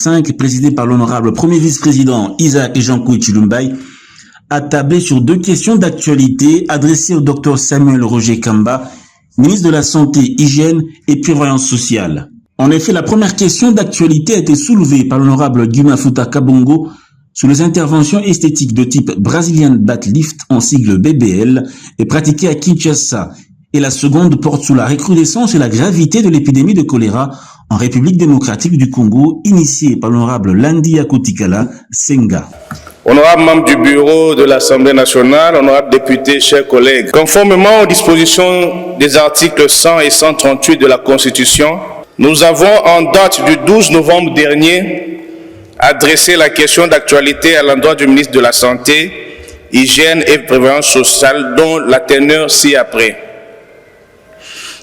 5, présidé par l'honorable premier vice-président Isaac Jean-Louis Chilumbaï, a tablé sur 2 questions d'actualité adressées au Dr Samuel Roger Kamba, ministre de la Santé, Hygiène et Prévoyance sociale. En effet, la première question d'actualité a été soulevée par l'honorable Guy Mafuta Kabongo sur les interventions esthétiques de type Brazilian Butt Lift en sigle BBL et pratiquées à Kinshasa. Et la seconde porte sur la recrudescence et la gravité de l'épidémie de choléra en République démocratique du Congo, initiée par l'honorable Landi Yakutikala Senga. Honorable membre du bureau de l'Assemblée nationale, honorable député, chers collègues, conformément aux dispositions des articles 100 et 138 de la Constitution, nous avons en date du 12 novembre dernier adressé la question d'actualité à l'endroit du ministre de la Santé, Hygiène et Prévoyance sociale, dont la teneur ci-après.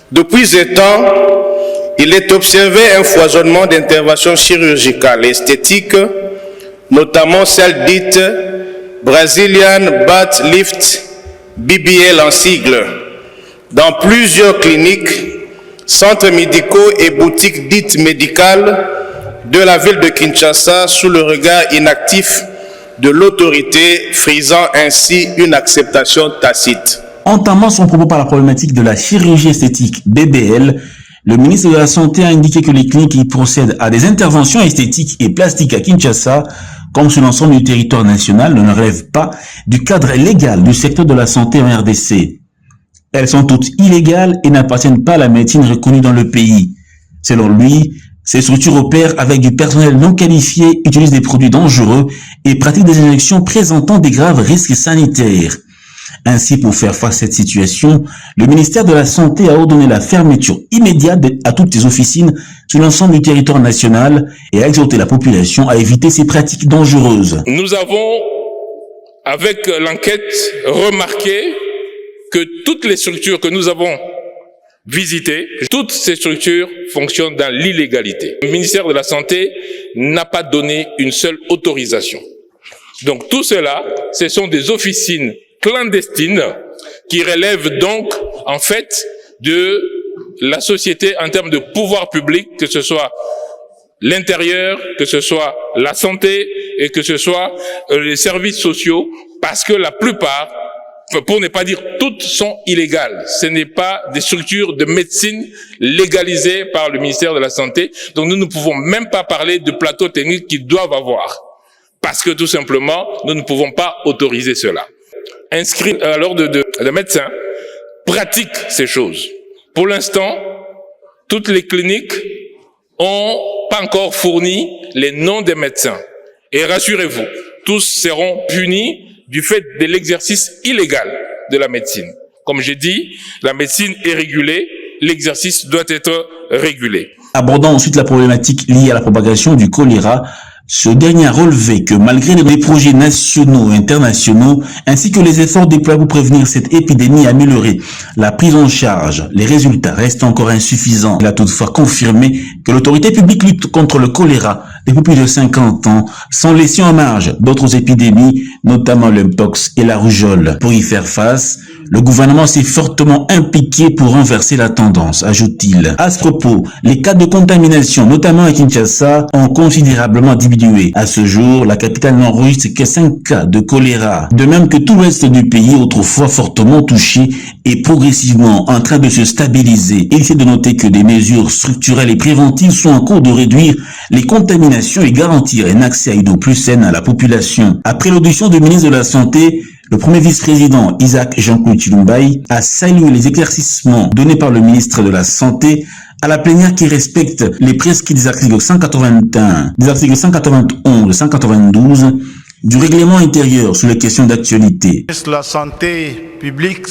Depuis ce temps, il est observé un foisonnement d'interventions chirurgicales et esthétiques, notamment celle dite Brazilian Butt Lift, BBL en sigle, dans plusieurs cliniques, centres médicaux et boutiques dites médicales de la ville de Kinshasa sous le regard inactif de l'autorité, frisant ainsi une acceptation tacite. Entamant son propos par la problématique de la chirurgie esthétique BBL, le ministre de la Santé a indiqué que les cliniques qui procèdent à des interventions esthétiques et plastiques à Kinshasa, comme sur l'ensemble du territoire national, ne relèvent pas du cadre légal du secteur de la santé en RDC. Elles sont toutes illégales et n'appartiennent pas à la médecine reconnue dans le pays. Selon lui, ces structures opèrent avec du personnel non qualifié, utilisent des produits dangereux et pratiquent des injections présentant des graves risques sanitaires. Ainsi, pour faire face à cette situation, le ministère de la Santé a ordonné la fermeture immédiate à toutes les officines sur l'ensemble du territoire national et a exhorté la population à éviter ces pratiques dangereuses. Nous avons, avec l'enquête, remarqué que toutes les structures que nous avons visitées, toutes ces structures fonctionnent dans l'illégalité. Le ministère de la Santé n'a pas donné une seule autorisation. Donc tout cela, ce sont des officines clandestines qui relèvent donc en fait de la société en termes de pouvoir public, que ce soit l'intérieur, que ce soit la santé et que ce soit les services sociaux, parce que la plupart, pour ne pas dire toutes, sont illégales. Ce n'est pas des structures de médecine légalisées par le ministère de la Santé, donc nous ne pouvons même pas parler de plateaux techniques qu'ils doivent avoir, parce que tout simplement, nous ne pouvons pas autoriser cela. Inscrits à l'ordre de médecins pratiquent ces choses. Pour l'instant, toutes les cliniques ont pas encore fourni les noms des médecins. Et rassurez-vous, tous seront punis du fait de l'exercice illégal de la médecine. Comme j'ai dit, la médecine est régulée, l'exercice doit être régulé. Abordant ensuite la problématique liée à la propagation du choléra, ce dernier a relevé que malgré les projets nationaux et internationaux, ainsi que les efforts déployés pour prévenir cette épidémie et améliorer la prise en charge, les résultats restent encore insuffisants. Il a toutefois confirmé que l'autorité publique lutte contre le choléra depuis plus de 50 ans, sans laisser en marge d'autres épidémies, notamment le mpox et la rougeole. Pour y faire face, le gouvernement s'est fortement impliqué pour renverser la tendance, ajoute-t-il. À ce propos, les cas de contamination, notamment à Kinshasa, ont considérablement diminué. À ce jour, la capitale n'enregistre que 5 cas de choléra. De même que tout le reste du pays, autrefois fortement touché, est progressivement en train de se stabiliser. Il est de noter que des mesures structurelles et préventives sont en cours de réduire les contaminations et garantir un accès à une eau plus saine à la population. Après l'audition du ministre de la Santé, le premier vice-président Isaac Jean-Louis Chilumbaï a salué les éclaircissements donnés par le ministre de la Santé à la plénière qui respecte les prescrits des articles 181, des articles 191 et 192 du règlement intérieur sur les questions d'actualité. La santé publique,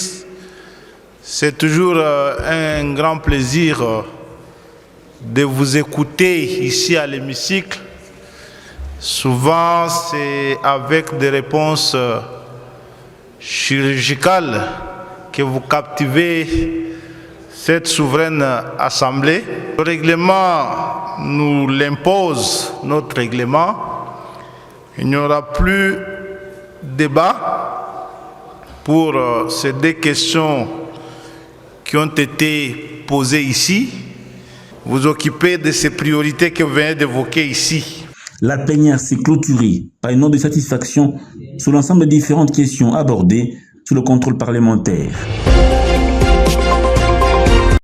c'est toujours un grand plaisir de vous écouter ici à l'hémicycle. Souvent, c'est avec des réponses chirurgicales que vous captivez cette souveraine assemblée. Le règlement nous l'impose, notre règlement. Il n'y aura plus de débat pour ces 2 questions qui ont été posées ici. Vous occupez de ces priorités que vous venez d'évoquer ici. La plénière s'est clôturée par une note de satisfaction sur l'ensemble des différentes questions abordées sous le contrôle parlementaire.